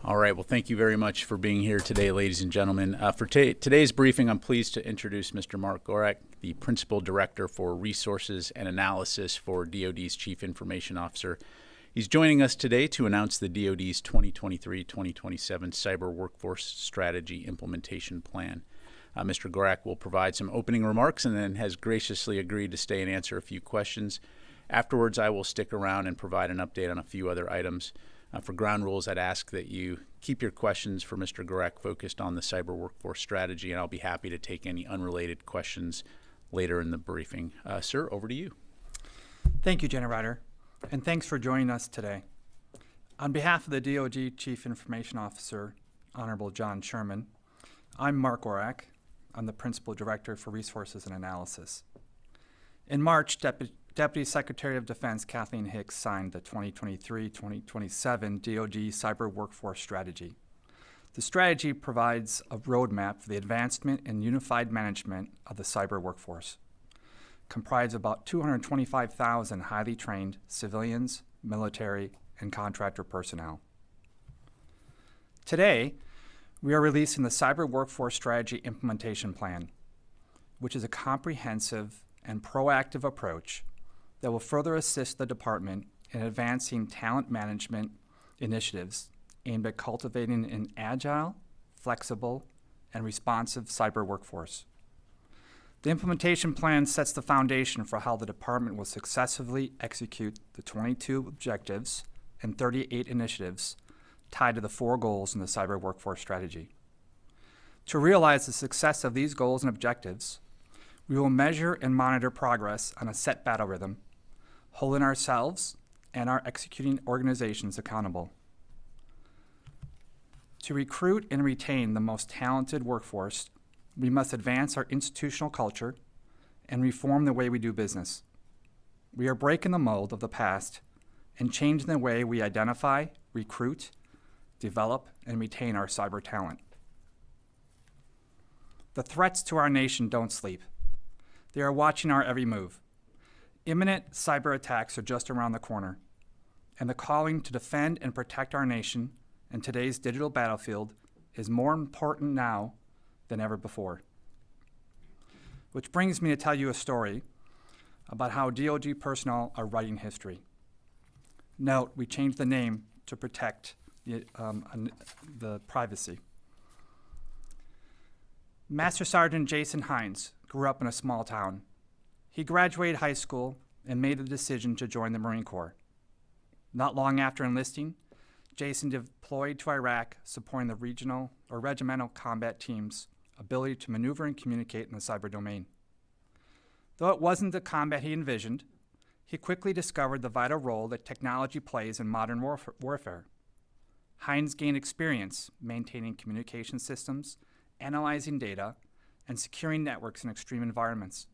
All right. Well, thank you very much for being here today, ladies and gentlemen. For today's briefing, I'm pleased to introduce Mr. Mark Gorak, the Principal Director for Resources and Analysis for DoD's Chief Information Officer. He's joining us today to announce the DoD's 2023-2027 Cyber Workforce Strategy Implementation Plan. Mr. Gorak will provide some opening remarks and then has graciously agreed to stay and answer a few questions. Afterwards, I will stick around and provide an update on a few other items. For ground rules, I'd ask that you keep your questions for Mr. Gorak focused on the cyber workforce strategy, and I'll be happy to take any unrelated questions later in the briefing. Sir, over to you. Thank you, Jenna Ryder, and thanks for joining us today. On behalf of the DoD Chief Information Officer, Honorable John Sherman, I'm Mark Gorak. I'm the Principal Director for Resources and Analysis. In March, Deputy Secretary of Defense Kathleen Hicks signed the 2023-2027 DoD Cyber Workforce Strategy. The strategy provides a roadmap for the advancement and unified management of the cyber workforce, comprised of about 225,000 highly trained civilians, military, and contractor personnel. Today, we are releasing the Cyber Workforce Strategy Implementation Plan, which is a comprehensive and proactive approach that will further assist the department in advancing talent management initiatives aimed at cultivating an agile, flexible, and responsive cyber workforce. The implementation plan sets the foundation for how the department will successfully execute the 22 objectives and 38 initiatives tied to the 4 goals in the cyber workforce strategy. To realize the success of these goals and objectives, we will measure and monitor progress on a set battle rhythm, holding ourselves and our executing organizations accountable. To recruit and retain the most talented workforce, we must advance our institutional culture and reform the way we do business. We are breaking the mold of the past and changing the way we identify, recruit, develop, and retain our cyber talent. The threats to our nation don't sleep. They are watching our every move. Imminent cyber attacks are just around the corner, and the calling to defend and protect our nation in today's digital battlefield is more important now than ever before. Which brings me to tell you a story about how DoD personnel are writing history. Note, we changed the name to protect the privacy. Master Sergeant Jason Hines grew up in a small town. He graduated high school and made the decision to join the Marine Corps. Not long after enlisting, Jason deployed to Iraq, supporting the regional or regimental combat team's ability to maneuver and communicate in the cyber domain. Though it wasn't the combat he envisioned, he quickly discovered the vital role that technology plays in modern warfare. Hines gained experience maintaining communication systems, analyzing data, and securing networks in extreme environments.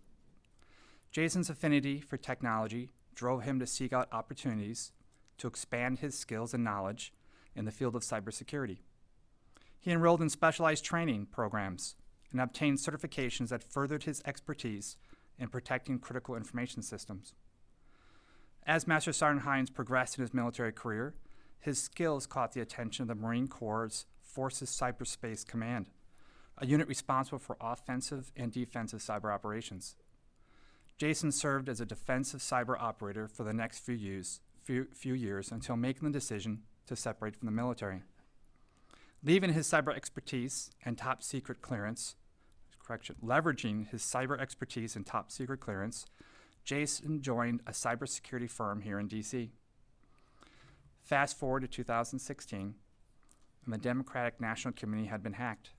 Jason's affinity for technology drove him to seek out opportunities to expand his skills and knowledge in the field of cybersecurity. He enrolled in specialized training programs and obtained certifications that furthered his expertise in protecting critical information systems. As Master Sergeant Hines progressed in his military career, his skills caught the attention of the Marine Corps' Forces Cyberspace Command, a unit responsible for offensive and defensive cyber operations. Jason served as a defensive cyber operator for the next few years until making the decision to separate from the military. Leveraging his cyber expertise and top secret clearance, Jason joined a cybersecurity firm here in D.C. Fast forward to 2016, and the Democratic National Committee had been hacked.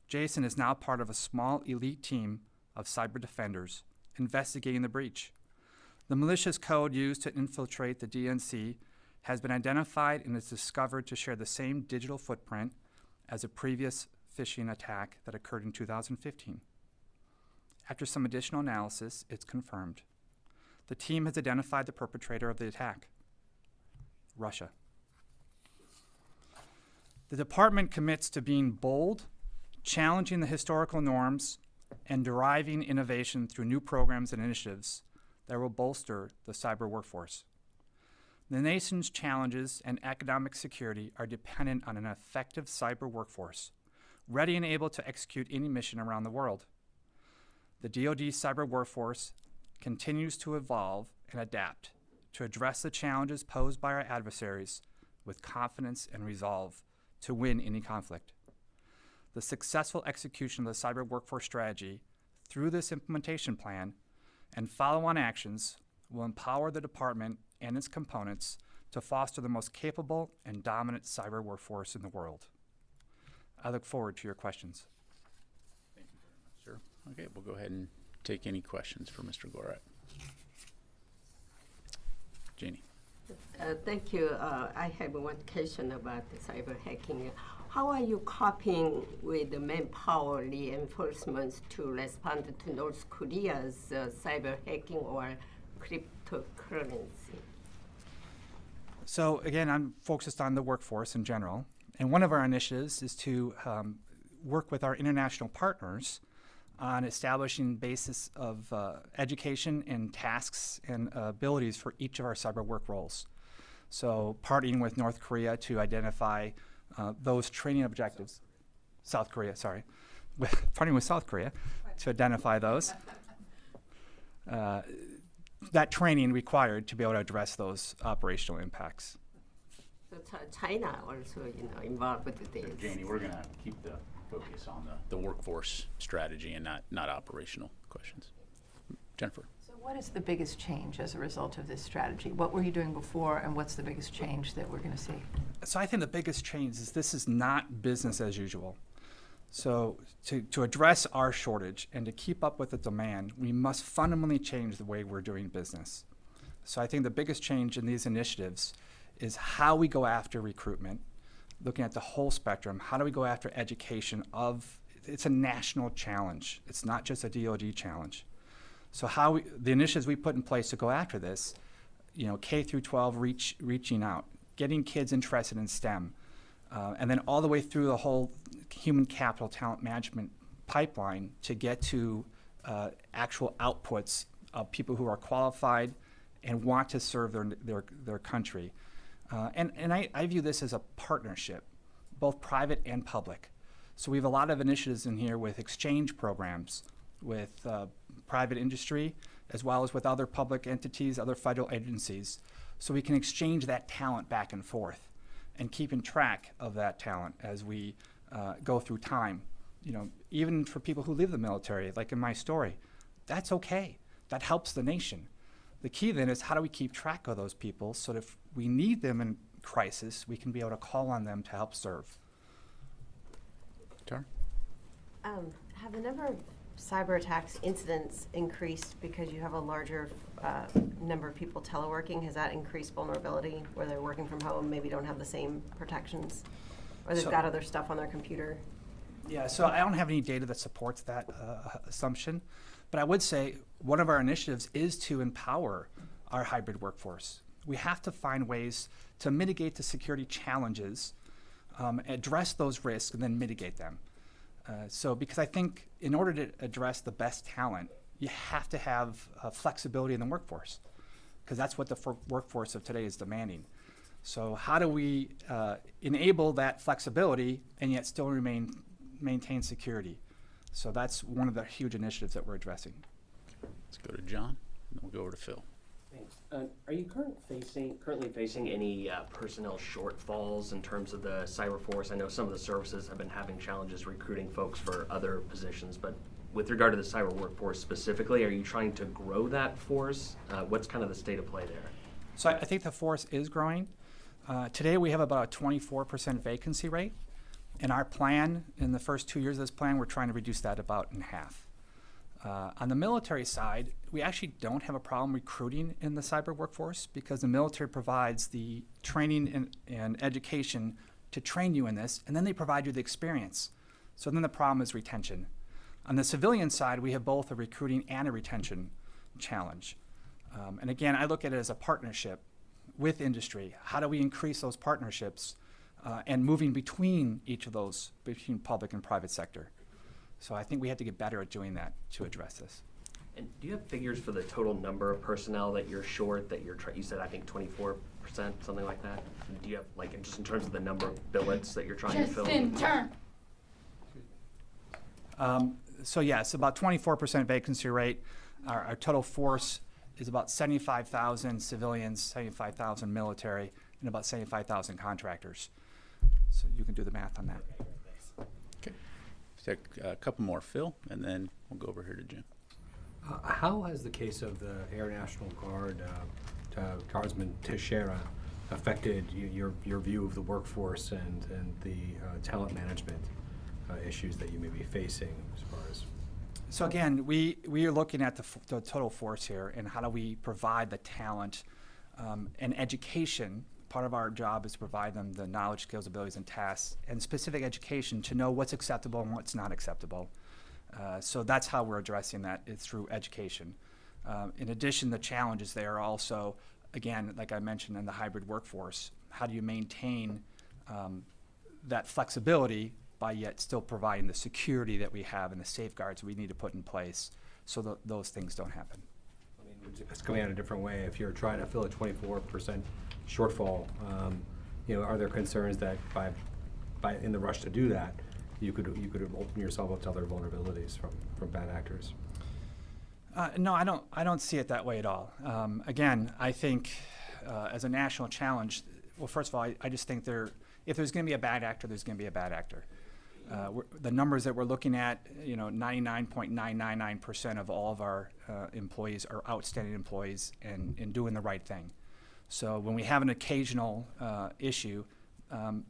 Jason is now part of a small elite team of cyber defenders investigating the breach. The malicious code used to infiltrate the DNC has been identified and is discovered to share the same digital footprint as a previous phishing attack that occurred in 2015. After some additional analysis, it's confirmed. The team has identified the perpetrator of the attack, Russia. The department commits to being bold, challenging the historical norms, and deriving innovation through new programs and initiatives that will bolster the cyber workforce. The nation's challenges and economic security are dependent on an effective cyber workforce, ready and able to execute any mission around the world. The DoD cyber workforce continues to evolve and adapt to address the challenges posed by our adversaries with confidence and resolve to win any conflict. The successful execution of the cyber workforce strategy through this implementation plan and follow-on actions will empower the department and its components to foster the most capable and dominant cyber workforce in the world. I look forward to your questions. Thank you very much, sir. Okay, we'll go ahead and take any questions for Mr. Gorak. Janie. Thank you. I have one question about the cyber hacking. How are you coping with the manpower reinforcements to respond to North Korea's cyber hacking or cryptocurrency? So again, I'm focused on the workforce in general, and one of our initiatives is to work with our international partners on establishing basis of education and tasks and abilities for each of our cyber work roles. So partnering with North Korea to identify those training objectives. South Korea, sorry. Partnering with South Korea to identify those. That training required to be able to address those operational impacts. So China also, involved with this. Janie, we're going to keep the focus on the workforce strategy and not operational questions. Jennifer. So what is the biggest change as a result of this strategy? What were you doing before, and what's the biggest change that we're going to see? So I think the biggest change is this is not business as usual. So to address our shortage and to keep up with the demand, we must fundamentally change the way we're doing business. So I think the biggest change in these initiatives is how we go after recruitment, looking at the whole spectrum. How do we go after education it's a national challenge. It's not just a DoD challenge. So the initiatives we put in place to go after this, K through 12 reaching out, getting kids interested in STEM, and then all the way through the whole human capital talent management pipeline to get to actual outputs of people who are qualified and want to serve their country. And I view this as a partnership, both private and public. So we have a lot of initiatives in here with exchange programs with private industry, as well as with other public entities, other federal agencies, so we can exchange that talent back and forth and keeping track of that talent as we go through time. Even for people who leave the military, like in my story, that's okay. That helps the nation. The key then is how do we keep track of those people so that if we need them in crisis, we can be able to call on them to help serve. Tara? Have the number of cyber attacks incidents increased because you have a larger number of people teleworking? Has that increased vulnerability where they're working from home, maybe don't have the same protections, or they've got other stuff on their computer? Yeah, so I don't have any data that supports that assumption, but I would say one of our initiatives is to empower our hybrid workforce. We have to find ways to mitigate the security challenges, address those risks, and then mitigate them. Because I think in order to address the best talent, you have to have flexibility in the workforce, because that's what the workforce of today is demanding. So how do we enable that flexibility and yet still maintain security? So that's one of the huge initiatives that we're addressing. Let's go to John, and then we'll go over to Phil. Thanks. Are you currently facing any personnel shortfalls in terms of the cyber force? I know some of the services have been having challenges recruiting folks for other positions, but with regard to the cyber workforce specifically, are you trying to grow that force? What's kind of the state of play there? So I think the force is growing. Today we have about a 24% vacancy rate. In our plan, in the first 2 years of this plan, we're trying to reduce that about in half. On the military side, we actually don't have a problem recruiting in the cyber workforce because the military provides the training and education to train you in this, and then they provide you the experience. So then the problem is retention. On the civilian side, we have both a recruiting and a retention challenge. And again, I look at it as a partnership with industry. How do we increase those partnerships and moving between each of those, between public and private sector? So I think we have to get better at doing that to address this. And do you have figures for the total number of personnel that you're short, that you said, I think 24%, something like that? Do you have, like, just in terms of the number of billets that you're trying to fill? So yes, about 24% vacancy rate. Our total force is about 75,000 civilians, 75,000 military, and about 75,000 contractors. So you can do the math on that. Okay. Take a couple more, Phil, and then we'll go over here to Jim. How has the case of the Air National Guard Guardsman Teixeira affected your view of the workforce and the talent management issues that you may be facing as far as? So again, we are looking at the total force here, and how do we provide the talent and education. Part of our job is to provide them the knowledge, skills, abilities, and tasks, and specific education to know what's acceptable and what's not acceptable. So that's how we're addressing that, is through education. In addition, the challenges there are also, again, like I mentioned, in the hybrid workforce. How do you maintain that flexibility by yet still providing the security that we have and the safeguards we need to put in place so that those things don't happen? I mean, it's coming out a different way. If you're trying to fill a 24% shortfall, are there concerns that by in the rush to do that, you could open yourself up to other vulnerabilities from bad actors? No, I don't see it that way at all. Again, I think as a national challenge, well, first of all, I just think if there's going to be a bad actor, there's going to be a bad actor. The numbers that we're looking at, 99.999% of all of our employees are outstanding employees and doing the right thing. So when we have an occasional issue,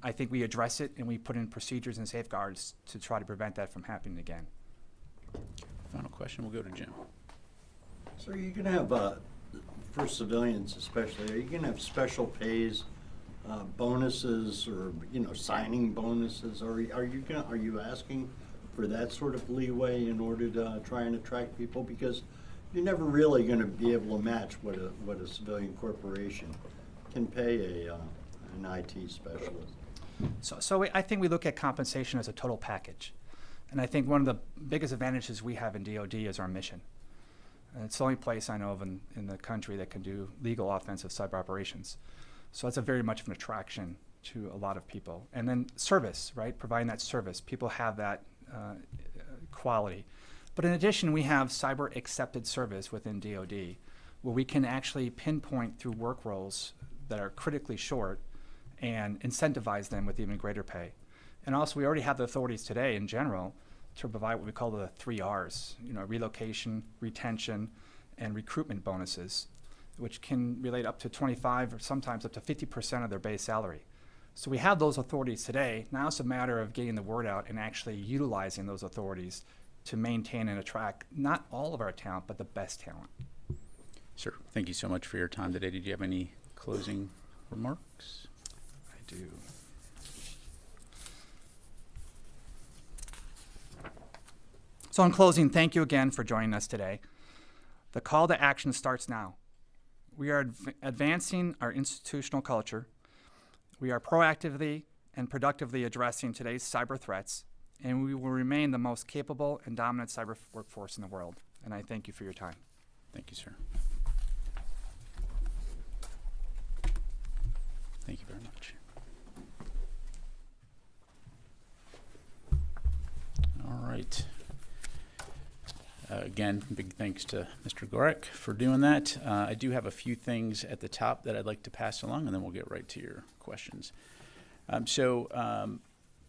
I think we address it and we put in procedures and safeguards to try to prevent that from happening again. Final question, we'll go to Jim. So are you going to have, for civilians especially, are you going to have special pays, bonuses, or signing bonuses? Are you asking for that sort of leeway in order to try and attract people? Because you're never really going to be able to match what a civilian corporation can pay an IT specialist. So I think we look at compensation as a total package. And I think one of the biggest advantages we have in DoD is our mission. And it's the only place I know of in the country that can do legal offensive cyber operations. So that's very much of an attraction to a lot of people. And then service, right? Providing that service. People have that quality. But in addition, we have cyber accepted service within DoD, where we can actually pinpoint through work roles that are critically short and incentivize them with even greater pay. And also, we already have the authorities today in general to provide what we call the 3 Rs, relocation, retention, and recruitment bonuses, which can relate up to 25 or sometimes up to 50% of their base salary. So we have those authorities today. Now it's a matter of getting the word out and actually utilizing those authorities to maintain and attract not all of our talent, but the best talent. Sir, thank you so much for your time today. Did you have any closing remarks? I do. So in closing, thank you again for joining us today. The call to action starts now. We are advancing our institutional culture. We are proactively and productively addressing today's cyber threats, and we will remain the most capable and dominant cyber workforce in the world. And I thank you for your time. Thank you, sir. Thank you very much. All right. Again, big thanks to Mr. Gorek for doing that. I do have a few things at the top that I'd like to pass along, and then we'll get right to your questions.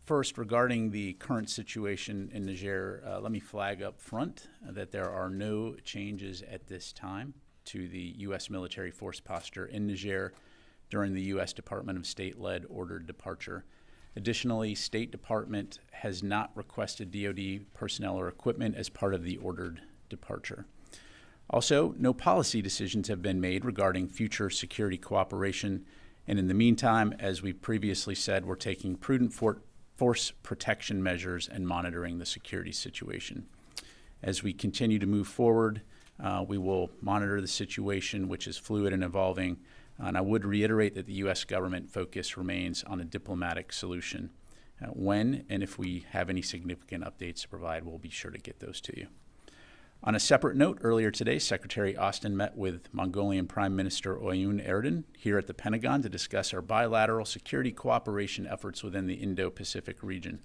First, regarding the current situation in Niger, let me flag up front that there are no changes at this time to the U.S. military force posture in Niger during the U.S. Department of State-led ordered departure. Additionally, State Department has not requested DoD personnel or equipment as part of the ordered departure. Also, no policy decisions have been made regarding future security cooperation, and in the meantime, as we previously said, we're taking prudent force protection measures and monitoring the security situation. As we continue to move forward, we will monitor the situation, which is fluid and evolving. And I would reiterate that the U.S. government focus remains on a diplomatic solution. When and if we have any significant updates to provide, we'll be sure to get those to you. On a separate note, earlier today, Secretary Austin met with Mongolian Prime Minister Oyun Erdogan here at the Pentagon to discuss our bilateral security cooperation efforts within the Indo-Pacific region.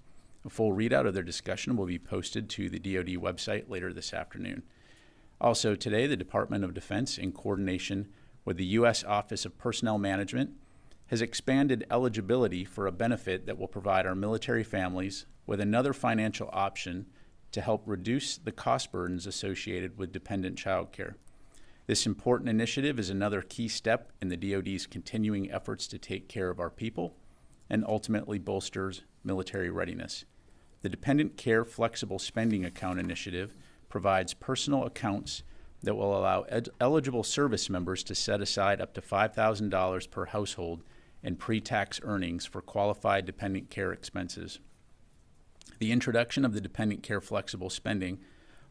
A full readout of their discussion will be posted to the DoD website later this afternoon. Also today, the Department of Defense, in coordination with the U.S. Office of Personnel Management, has expanded eligibility for a benefit that will provide our military families with another financial option to help reduce the cost burdens associated with dependent child care. This important initiative is another key step in the DoD's continuing efforts to take care of our people and ultimately bolsters military readiness. The Dependent Care Flexible Spending Account initiative provides personal accounts that will allow eligible service members to set aside up to $5,000 per household in pre-tax earnings for qualified dependent care expenses. The introduction of the Dependent Care Flexible Spending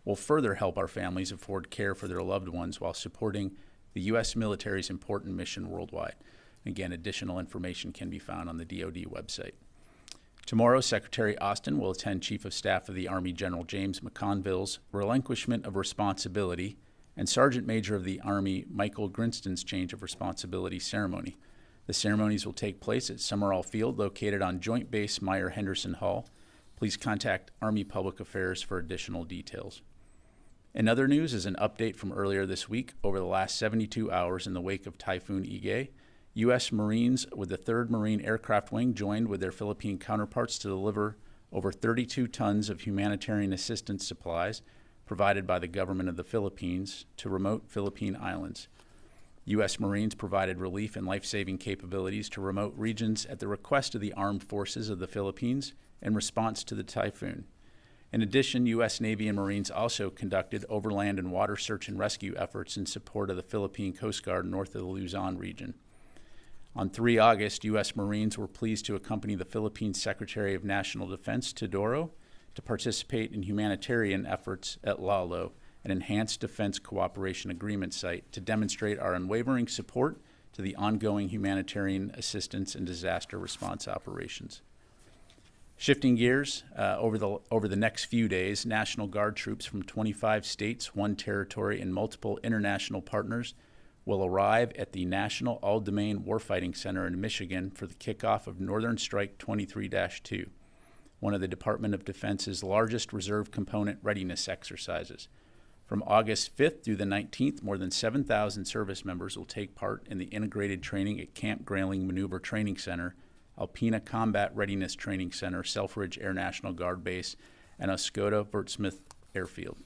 will further help our families afford care for their loved ones while supporting the U.S. military's important mission worldwide. Again, additional information can be found on the DoD website. Tomorrow, Secretary Austin will attend Chief of Staff of the Army General James McConville's relinquishment of responsibility and Sergeant Major of the Army Michael Grinston's change of responsibility ceremony. The ceremonies will take place at Summerall Field, located on Joint Base Meyer-Henderson Hall. Please contact Army Public Affairs for additional details. In other news is an update from earlier this week. Over the last 72 hours in the wake of Typhoon Ige, U.S. Marines with the 3rd Marine Aircraft Wing joined with their Philippine counterparts to deliver over 32 tons of humanitarian assistance supplies provided by the government of the Philippines to remote Philippine islands. U.S. Marines provided relief and life-saving capabilities to remote regions at the request of the armed forces of the Philippines in response to the typhoon. In addition, U.S. Navy and Marines also conducted overland and water search and rescue efforts in support of the Philippine Coast Guard north of the Luzon region. On 3 August, U.S. Marines were pleased to accompany the Philippine Secretary of National Defense, Teodoro, to participate in humanitarian efforts at Lalo, an enhanced defense cooperation agreement site, to demonstrate our unwavering support to the ongoing humanitarian assistance and disaster response operations. Shifting gears, over the next few days, National Guard troops from 25 states, 1 territory, and multiple international partners will arrive at the National All-Domain Warfighting Center in Michigan for the kickoff of Northern Strike 23-2, one of the Department of Defense's largest reserve component readiness exercises. From August 5th through the 19th, more than 7,000 service members will take part in the integrated training at Camp Grayling Maneuver Training Center, Alpena Combat Readiness Training Center, Selfridge Air National Guard Base, and Oscoda Wurtsmith Airfield.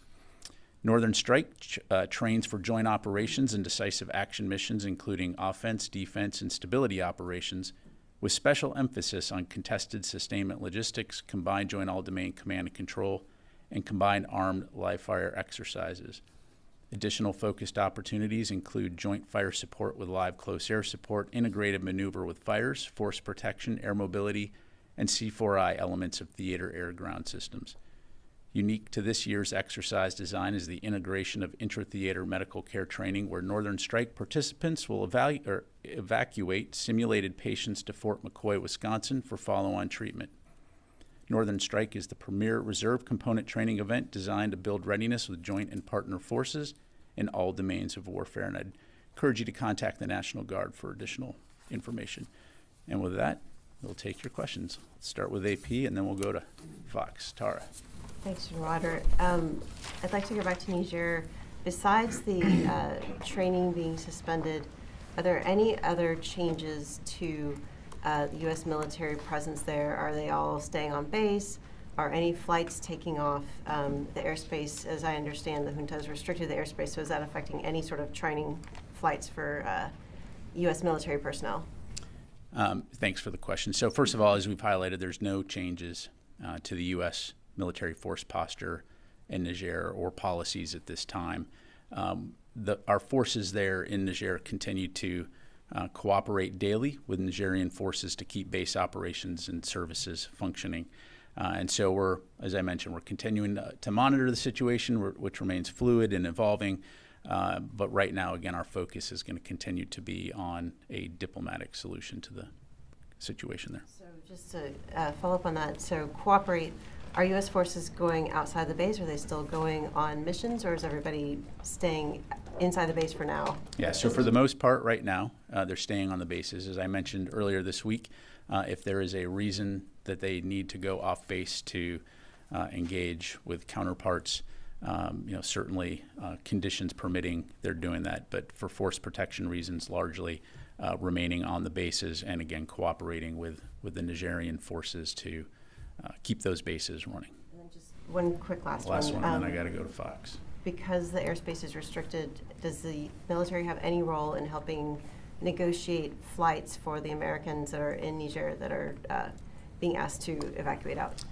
Northern Strike trains for joint operations and decisive action missions, including offense, defense, and stability operations, with special emphasis on contested sustainment logistics, combined joint all-domain command and control, and combined armed live-fire exercises. Additional focused opportunities include joint fire support with live close air support, integrated maneuver with fires, force protection, air mobility, and C4I elements of theater air-ground systems. Unique to this year's exercise design is the integration of intra-theater medical care training, where Northern Strike participants will evacuate simulated patients to Fort McCoy, Wisconsin for follow-on treatment. Northern Strike is the premier reserve component training event designed to build readiness with joint and partner forces in all domains of warfare, and I'd encourage you to contact the National Guard for additional information. And with that, we'll take your questions. Let's start with AP, and then we'll go to Fox. Tara. Thanks, Ryder. I'd like to go back to Niger. Besides the training being suspended, are there any other changes to the U.S. military presence there? Are they all staying on base? Are any flights taking off the airspace? As I understand, the junta has restricted the airspace, so is that affecting any sort of training flights for U.S. military personnel? Thanks for the question. So first of all, as we've highlighted, there's no changes to the U.S. military force posture in Niger or policies at this time. Our forces there in Niger continue to cooperate daily with Nigerian forces to keep base operations and services functioning. And so as I mentioned, we're continuing to monitor the situation, which remains fluid and evolving. But right now, again, our focus is going to continue to be on a diplomatic solution to the situation there. So just to follow up on that, so cooperate, Are U.S. forces going outside the base? Are they still going on missions, or is everybody staying inside the base for now? Yeah, so for the most part right now, they're staying on the bases. As I mentioned earlier this week, if there is a reason that they need to go off base to engage with counterparts, certainly conditions permitting, they're doing that. But for force protection reasons, largely remaining on the bases and, again, cooperating with the Nigerian forces to keep those bases running. And then just one quick last one, and then I got to go to to Fox. Because the airspace is restricted, does the military have any role in helping negotiate flights for the Americans that are in Niger that are being asked to evacuate out?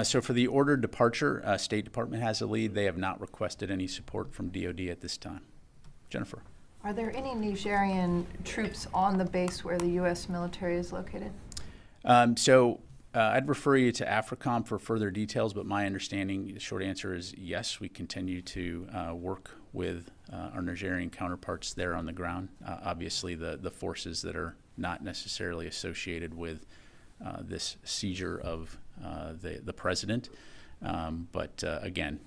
So for the ordered departure, State Department has a lead. They have not requested any support from DOD at this time. Jennifer. Are there any Nigerian troops on the base where the U.S. military is located? I'd refer you to AFRICOM for further details, but my understanding, the short answer is yes, we continue to work with our Nigerian counterparts there on the ground. Obviously, the forces that are not necessarily associated with this seizure of the president. Again,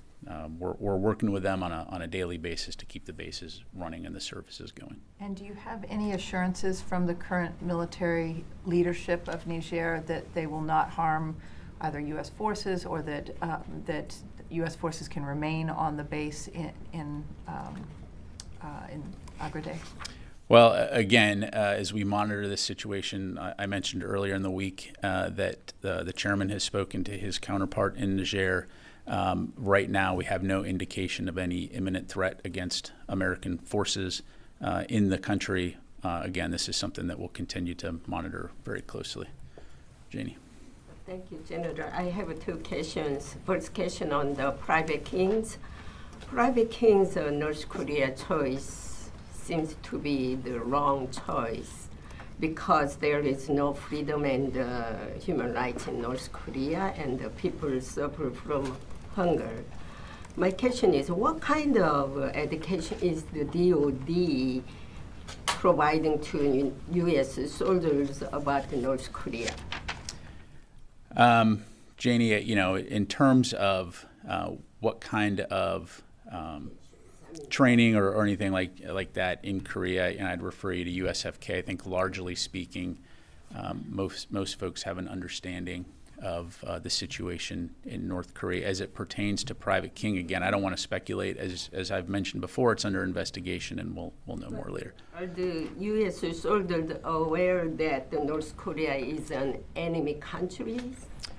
we're working with them on a daily basis to keep the bases running and the services going. And do you have any assurances from the current military leadership of Niger that they will not harm either U.S. forces or that U.S. forces can remain on the base in Agrade? Well, again, as we monitor this situation, I mentioned earlier in the week that the chairman has spoken to his counterpart in Niger. Right now, we have no indication of any imminent threat against American forces in the country. Again, this is something that we'll continue to monitor very closely. Janie. Thank you, Senator. I have two questions. First question on the Private King's. Private King's North Korea choice seems to be the wrong choice because there is no freedom and human rights in North Korea and the people suffer from hunger. My question is, what kind of education is the DOD providing to U.S. soldiers about North Korea? Janie, in terms of what kind of training or anything like that in Korea, and I'd refer you to USFK. I think largely speaking, most folks have an understanding of the situation in North Korea as it pertains to Private King. Again, I don't want to speculate. As I've mentioned before, it's under investigation, and we'll know more later. Are the U.S. soldiers aware that North Korea is an enemy country?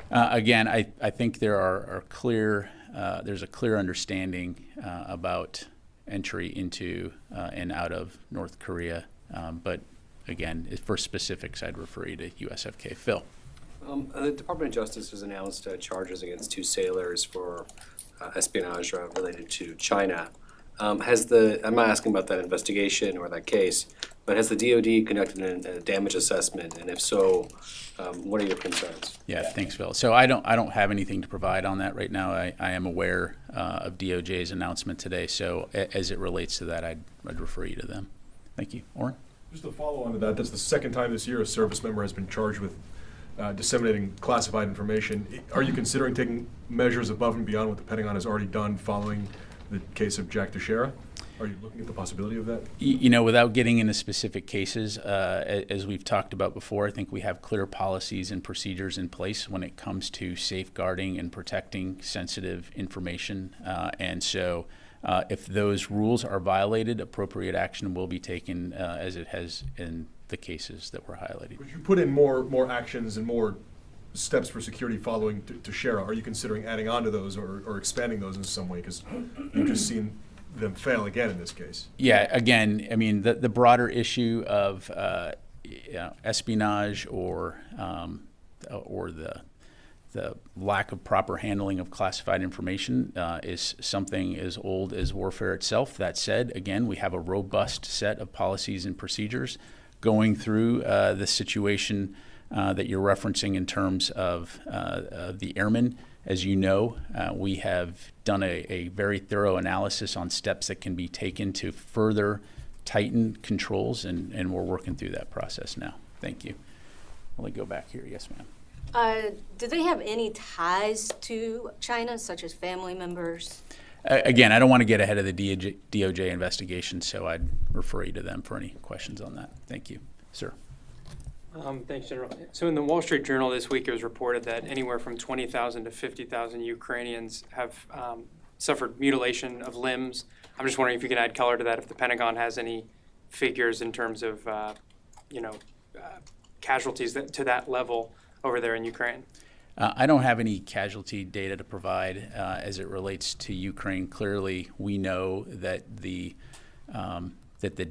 Again, I think there's a clear understanding about entry into and out of North Korea. But again, for specifics, I'd refer you to USFK. Phil. The Department of Justice has announced charges against 2 sailors for espionage related to China. I'm not asking about that investigation or that case, but has the DOD conducted a damage assessment, and if so, what are your concerns? Yeah, thanks, Phil. So I don't have anything to provide on that right now. I am aware of DOJ's announcement today, so as it relates to that, I'd refer you to them. Thank you. Oren? Just to follow on to that, that's the second time this year a service member has been charged with disseminating classified information. Are you considering taking measures above and beyond what the Pentagon has already done following the case of Jack Teixeira? Are you looking at the possibility of that? Without getting into specific cases, as we've talked about before, I think we have clear policies and procedures in place when it comes to safeguarding and protecting sensitive information. And so if those rules are violated, appropriate action will be taken as it has in the cases that were highlighted. But you put in more actions and more steps for security following Teixeira. Are you considering adding on to those or expanding those in some way? Because you've just seen them fail again in this case. Yeah, again, I mean, the broader issue of espionage or the lack of proper handling of classified information is something as old as warfare itself. That said, again, we have a robust set of policies and procedures going through the situation that you're referencing in terms of the airmen. As you know, we have done a very thorough analysis on steps that can be taken to further tighten controls, and we're working through that process now. Thank you. Let me go back here. Yes, ma'am. Do they have any ties to China, such as family members? Again, I don't want to get ahead of the DOJ investigation, so I'd refer you to them for any questions on that. Thank you. Sir. Thanks, General. So in the Wall Street Journal this week, it was reported that anywhere from 20,000 to 50,000 Ukrainians have suffered mutilation of limbs. I'm just wondering if you can add color to that, if the Pentagon has any figures in terms of, casualties to that level over there in Ukraine. I don't have any casualty data to provide as it relates to Ukraine. Clearly, we know that the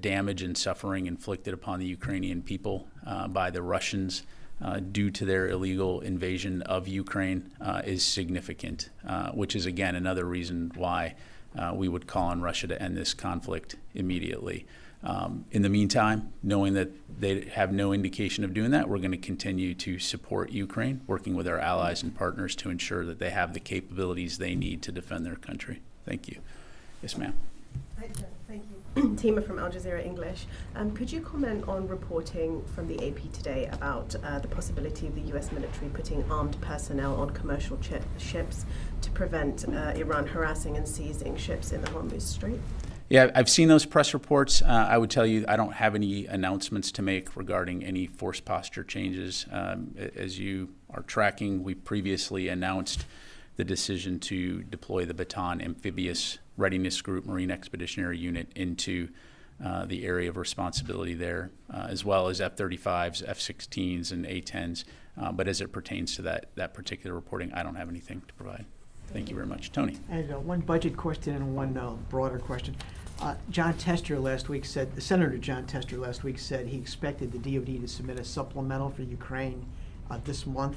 damage and suffering inflicted upon the Ukrainian people by the Russians due to their illegal invasion of Ukraine is significant, which is, again, another reason why we would call on Russia to end this conflict immediately. In the meantime, knowing that they have no indication of doing that, we're going to continue to support Ukraine, working with our allies and partners to ensure that they have the capabilities they need to defend their country. Thank you. Yes, ma'am. Thank you. Tima from Al Jazeera English. Could you comment on reporting from the AP today about the possibility of the U.S. military putting armed personnel on commercial ships to prevent Iran harassing and seizing ships in the Hormuz Strait? Yeah, I've seen those press reports. I would tell you I don't have any announcements to make regarding any force posture changes. As you are tracking, we previously announced the decision to deploy the Bataan Amphibious Readiness Group Marine Expeditionary Unit into the area of responsibility there, as well as F-35s, F-16s, and A-10s. But as it pertains to that particular reporting, I don't have anything to provide. Thank you very much. Tony. And one budget question and one broader question. John Tester last week said, Senator John Tester last week said he expected the DoD to submit a supplemental for Ukraine this month.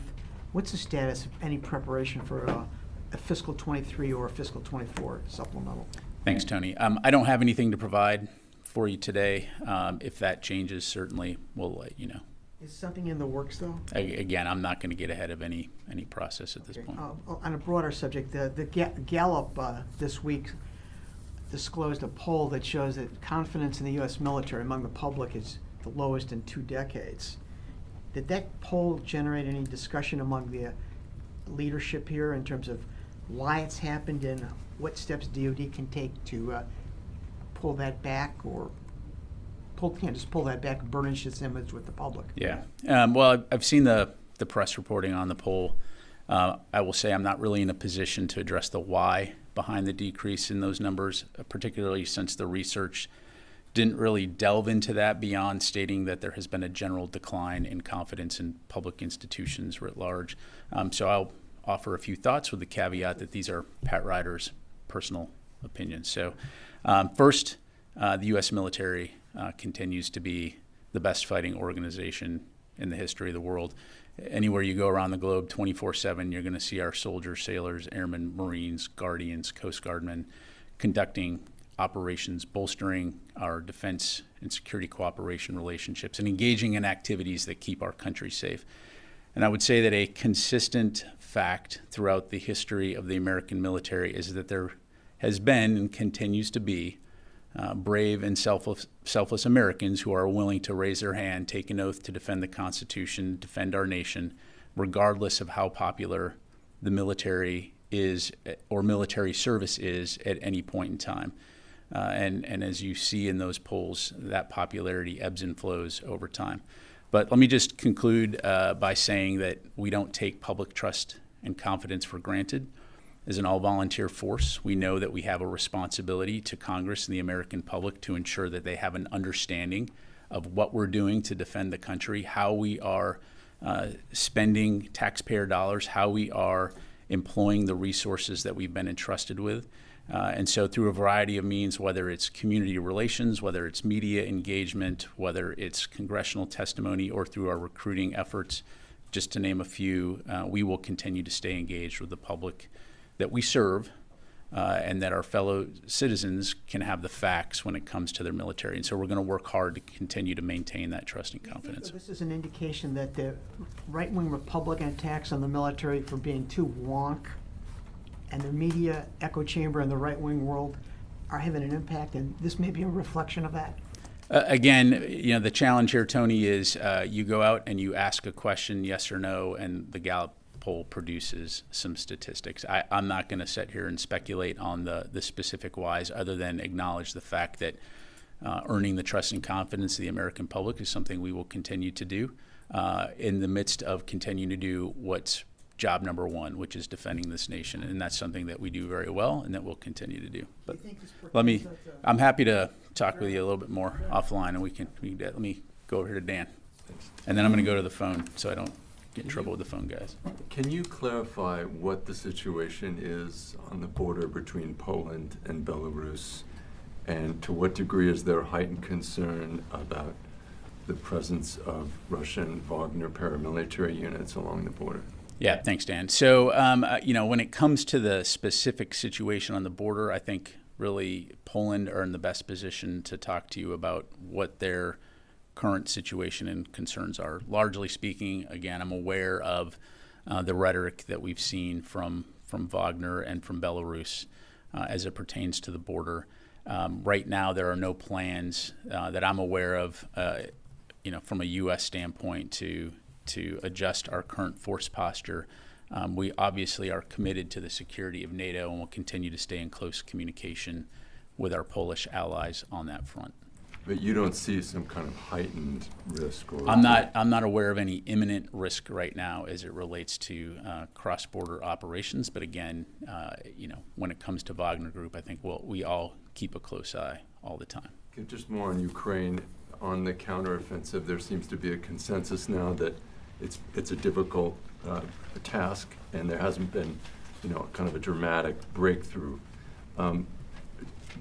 What's the status of any preparation for a fiscal 23 or a fiscal 24 supplemental? Thanks, Tony. I don't have anything to provide for you today. If that changes, certainly we'll let you know. Is something in the works, though? Again, I'm not going to get ahead of any process at this point. On a broader subject, the Gallup this week disclosed a poll that shows that confidence in the U.S. military among the public is the lowest in 2 decades. Did that poll generate any discussion among the leadership here in terms of why it's happened and what steps DoD can take to pull that back, or just pull that back and burnish its image with the public? Yeah. Well, I've seen the press reporting on the poll. I will say I'm not really in a position to address the why behind the decrease in those numbers, particularly since the research didn't really delve into that beyond stating that there has been a general decline in confidence in public institutions writ large. So I'll offer a few thoughts with the caveat that these are Pat Ryder's personal opinions. So first, the U.S. military continues to be the best fighting organization in the history of the world. Anywhere you go around the globe, 24/7, you're going to see our soldiers, sailors, airmen, Marines, Guardians, Coast Guardmen conducting operations, bolstering our defense and security cooperation relationships, and engaging in activities that keep our country safe. And I would say that a consistent fact throughout the history of the American military is that there has been and continues to be brave and selfless Americans who are willing to raise their hand, take an oath to defend the Constitution, defend our nation, regardless of how popular the military is or military service is at any point in time. And as you see in those polls, that popularity ebbs and flows over time. But let me just conclude by saying that we don't take public trust and confidence for granted. As an all-volunteer force, we know that we have a responsibility to Congress and the American public to ensure that they have an understanding of what we're doing to defend the country, how we are spending taxpayer dollars, how we are employing the resources that we've been entrusted with. And so through a variety of means, whether it's community relations, whether it's media engagement, whether it's congressional testimony, or through our recruiting efforts, just to name a few, we will continue to stay engaged with the public that we serve, and that our fellow citizens can have the facts when it comes to their military. And so we're going to work hard to continue to maintain that trust and confidence. This is an indication that the right-wing Republican attacks on the military for being too wonk and the media echo chamber in the right-wing world are having an impact, and this may be a reflection of that? Again, the challenge here, Tony, is you go out and you ask a question, yes or no, and the Gallup poll produces some statistics. I'm not going to sit here and speculate on the specific whys, other than acknowledge the fact that earning the trust and confidence of the American public is something we will continue to do in the midst of continuing to do what's job number one, which is defending this nation. And that's something that we do very well and that we'll continue to do. But I'm happy to talk with you a little bit more offline, and let me go over here to Dan. And then I'm going to go to the phone so I don't get in trouble with the phone guys. Can you clarify what the situation is on the border between Poland and Belarus, and to what degree is there heightened concern about the presence of Russian Wagner paramilitary units along the border? Yeah, thanks, Dan. So, when it comes to the specific situation on the border, I think really Poland are in the best position to talk to you about what their current situation and concerns are. Largely speaking, again, I'm aware of the rhetoric that we've seen from Wagner and from Belarus as it pertains to the border. Right now, there are no plans that I'm aware of, from a U.S. standpoint to adjust our current force posture. We obviously are committed to the security of NATO and will continue to stay in close communication with our Polish allies on that front. But you don't see some kind of heightened risk? Or I'm not aware of any imminent risk right now as it relates to cross-border operations. But again, when it comes to Wagner Group, I think we all keep a close eye all the time. Just more on Ukraine. On the counteroffensive, there seems to be a consensus now that it's a difficult task, and there hasn't been, kind of a dramatic breakthrough.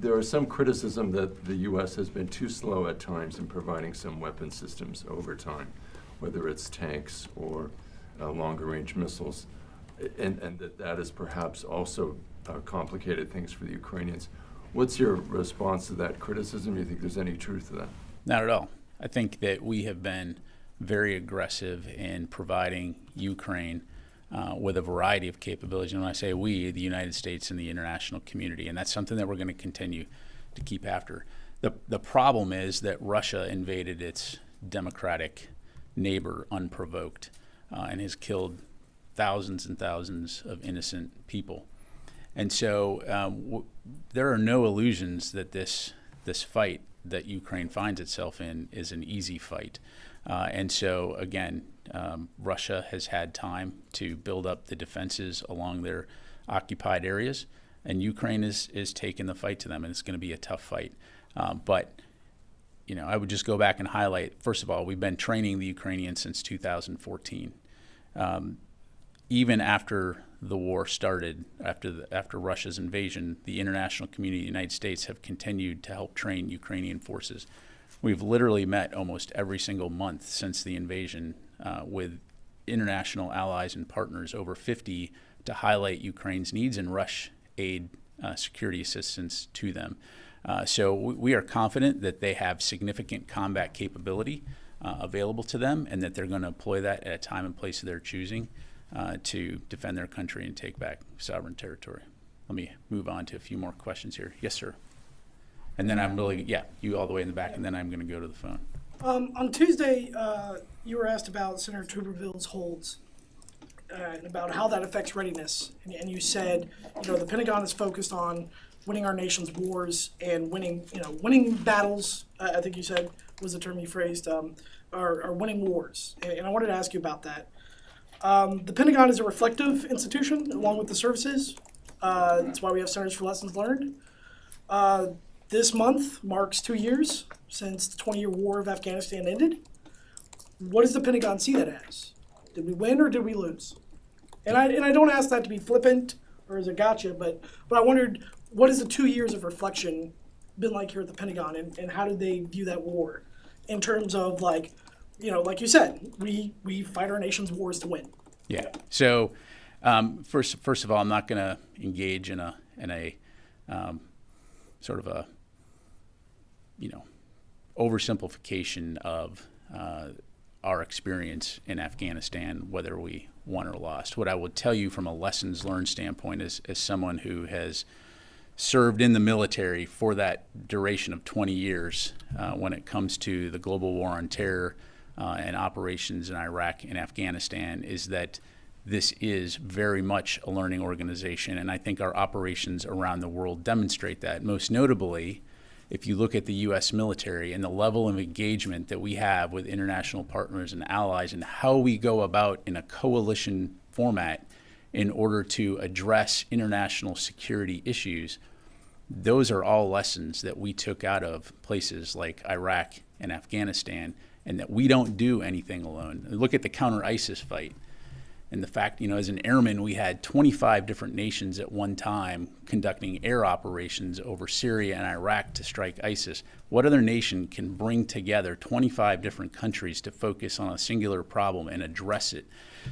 There is some criticism that the U.S. has been too slow at times in providing some weapon systems over time, whether it's tanks or longer-range missiles, and that has perhaps also complicated things for the Ukrainians. What's your response to that criticism? Do you think there's any truth to that? Not at all. I think that we have been very aggressive in providing Ukraine with a variety of capabilities. And when I say we, the United States and the international community, and that's something that we're going to continue to keep after. The problem is that Russia invaded its democratic neighbor unprovoked and has killed thousands and thousands of innocent people. And so there are no illusions that this fight that Ukraine finds itself in is an easy fight. And so, again, Russia has had time to build up the defenses along their occupied areas, and Ukraine is taking the fight to them, and it's going to be a tough fight. But I would just go back and highlight, first of all, we've been training the Ukrainians since 2014. Even after the war started, after Russia's invasion, the international community, the United States, have continued to help train Ukrainian forces. We've literally met almost every single month since the invasion with international allies and partners, over 50, to highlight Ukraine's needs and rush aid security assistance to them. So we are confident that they have significant combat capability available to them, and that they're going to employ that at a time and place of their choosing to defend their country and take back sovereign territory. Let me move on to a few more questions here. Yes, sir. And then you all the way in the back, and then I'm going to go to the phone. On Tuesday, you were asked about Senator Tuberville's holds and about how that affects readiness. And you said, the Pentagon is focused on winning our nation's wars and winning battles, I think you said was the term you phrased, are winning wars. And I wanted to ask you about that. The Pentagon is a reflective institution along with the services. That's why we have Centers for Lessons Learned. This month marks 2 years since the 20-year war of Afghanistan ended. What does the Pentagon see that as? Did we win or did we lose? And I don't ask that to be flippant or as a gotcha, but I wondered, what has the 2 years of reflection been like here at the Pentagon, and how did they view that war in terms of, like you said, we fight our nation's wars to win. Yeah. So first of all, I'm not going to engage in a sort of a oversimplification of our experience in Afghanistan, whether we won or lost. What I would tell you from a lessons learned standpoint is, as someone who has served in the military for that duration of 20 years when it comes to the global war on terror and operations in Iraq and Afghanistan is that this is very much a learning organization, and I think our operations around the world demonstrate that. Most notably, if you look at the U.S. military and the level of engagement that we have with international partners and allies and how we go about in a coalition format in order to address international security issues, those are all lessons that we took out of places like Iraq and Afghanistan, and that we don't do anything alone. Look at the counter-ISIS fight. And the fact, as an airman, we had 25 different nations at one time conducting air operations over Syria and Iraq to strike ISIS. What other nation can bring together 25 different countries to focus on a singular problem and address it?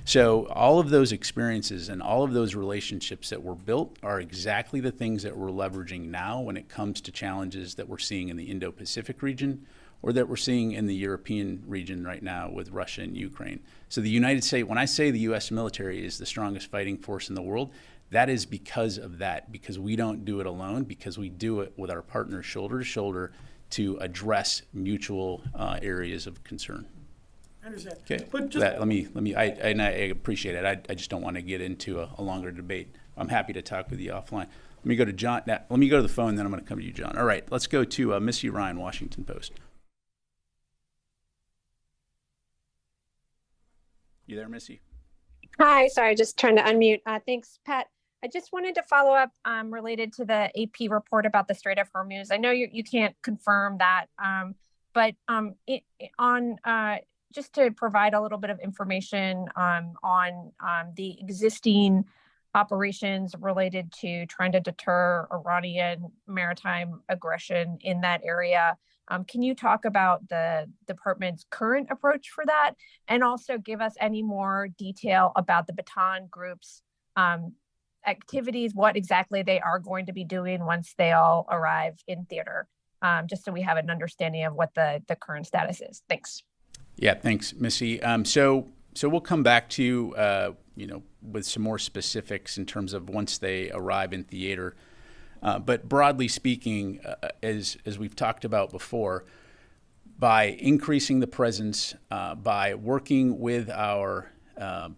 So all of those experiences and all of those relationships that were built are exactly the things that we're leveraging now when it comes to challenges that we're seeing in the Indo-Pacific region, or that we're seeing in the European region right now with Russia and Ukraine. So the United States, when I say the U.S. military is the strongest fighting force in the world, that is because of that, because we don't do it alone, because we do it with our partners shoulder to shoulder to address mutual areas of concern. I understand. Okay, But just, I appreciate it. I just don't want to get into a longer debate. I'm happy to talk with you offline. Let me go to John. Let me go to the phone, then I'm going to come to you, John. All right, let's go to Missy Ryan, Washington Post. You there, Missy? Hi, sorry, just trying to unmute. Thanks, Pat. I just wanted to follow up related to the AP report about the Strait of Hormuz. I know you can't confirm that, but just to provide a little bit of information on the existing operations related to trying to deter Iranian maritime aggression in that area. Can you talk about the department's current approach for that, and also give us any more detail about the Bataan Group's activities, what exactly they are going to be doing once they all arrive in theater, just so we have an understanding of what the current status is. Thanks. Yeah, thanks, Missy. So we'll come back to you, with some more specifics in terms of once they arrive in theater. But broadly speaking, as we've talked about before, by increasing the presence, by working with our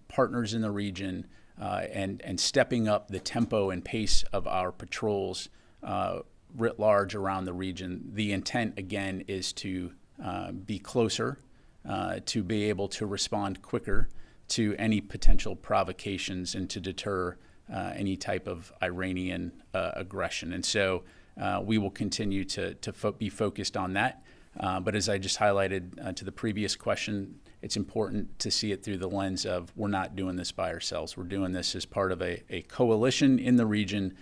partners in the region, and stepping up the tempo and pace of our patrols writ large around the region, the intent, again, is to be closer, to be able to respond quicker to any potential provocations and to deter any type of Iranian aggression. And so we will continue to be focused on that. But as I just highlighted to the previous question, it's important to see it through the lens of we're not doing this by ourselves. We're doing this as part of a coalition in the region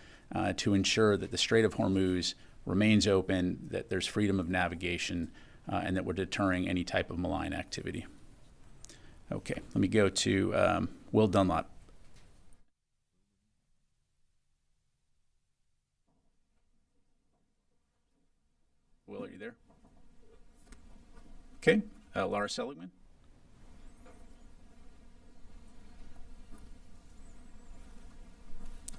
to ensure that the Strait of Hormuz remains open, that there's freedom of navigation, and that we're deterring any type of malign activity. Okay, let me go to Will Dunlop. Will, are you there? Okay, Laura Seligman.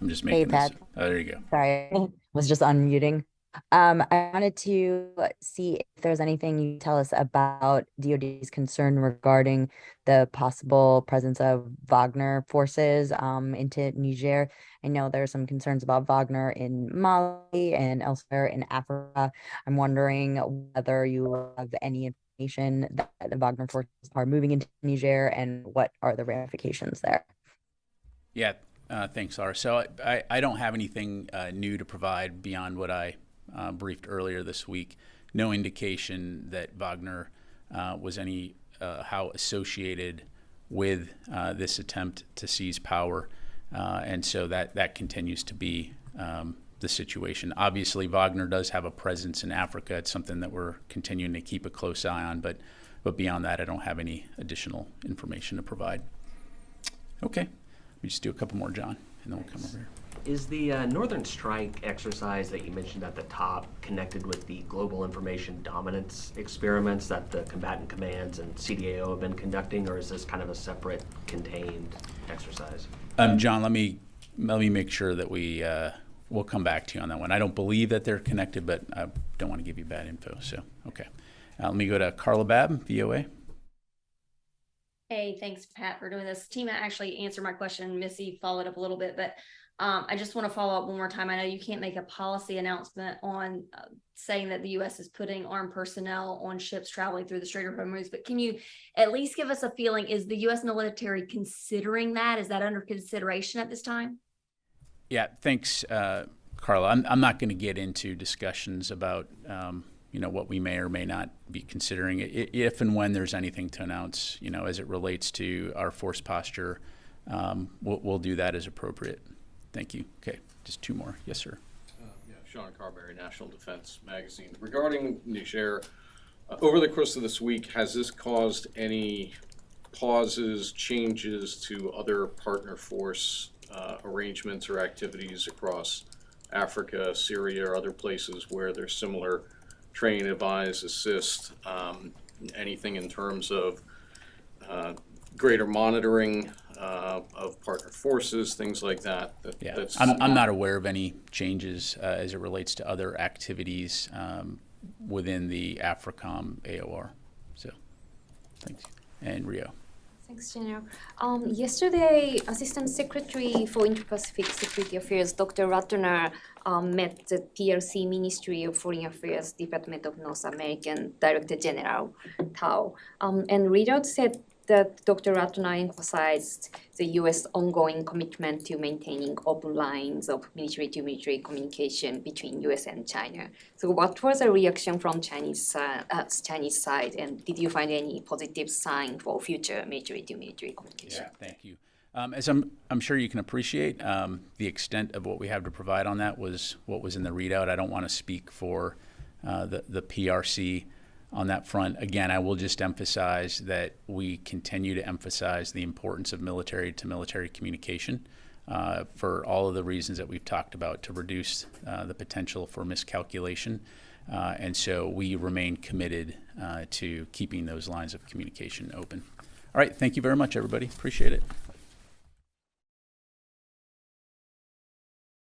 I'm just making this. Oh, there you go. Sorry, was just unmuting. I wanted to see if there's anything you can tell us about DoD's concern regarding the possible presence of Wagner forces into Niger. I know there are some concerns about Wagner in Mali and elsewhere in Africa. I'm wondering whether you have any information that the Wagner forces are moving into Niger and what are the ramifications there. Yeah, thanks, Laura. So I don't have anything new to provide beyond what I briefed earlier this week. No indication that Wagner was how associated with this attempt to seize power, and so that continues to be the situation. Obviously, Wagner does have a presence in Africa. It's something that we're continuing to keep a close eye on, but beyond that, I don't have any additional information to provide. Okay, let me just do a couple more, John, and then we'll come over here. Is the Northern Strike exercise that you mentioned at the top connected with the global information dominance experiments that the combatant commands and CDAO have been conducting, or is this kind of a separate, contained exercise? John, let me make sure that we're we'll come back to you on that one. I don't believe that they're connected, but I don't want to give you bad info. So, okay. Let me go to Carla Babb, VOA. Hey, thanks, Pat, for doing this. Tima actually answered my question. Missy followed up a little bit, but I just want to follow up one more time. I know you can't make a policy announcement on saying that the U.S. is putting armed personnel on ships traveling through the Strait of Hormuz, but can you at least give us a feeling, is the U.S. military considering that? Is that under consideration at this time? Yeah, thanks, Carla. I'm not going to get into discussions about what we may or may not be considering. If and when there's anything to announce, as it relates to our force posture, we'll do that as appropriate. Thank you. Okay, just two more. Yes, sir. Sean Carberry, National Defense Magazine. Regarding Niger, over the course of this week, has this caused any pauses, changes to other partner force arrangements or activities across Africa, Syria, or other places where there's similar train, advise, assist, anything in terms of greater monitoring of partner forces, things like that? Yeah, I'm not aware of any changes as it relates to other activities within the AFRICOM AOR. So, thanks. And Rio. Thanks, General. Yesterday, Assistant Secretary for Indo-Pacific Security Affairs, Dr. Ratner, met the PRC Ministry of Foreign Affairs Department of North American Director General Tao. And readout said that Dr. Ratner emphasized the U.S. ongoing commitment to maintaining open lines of military-to-military communication between U.S. and China. So what was the reaction from Chinese side, and did you find any positive sign for future military-to-military communication? Yeah, thank you. As I'm sure you can appreciate, the extent of what we have to provide on that was what was in the readout. I don't want to speak for the PRC on that front. Again, I will just emphasize that we continue to emphasize the importance of military-to-military communication for all of the reasons that we've talked about, to reduce the potential for miscalculation. And so we remain committed to keeping those lines of communication open. All right, thank you very much, everybody. Appreciate it.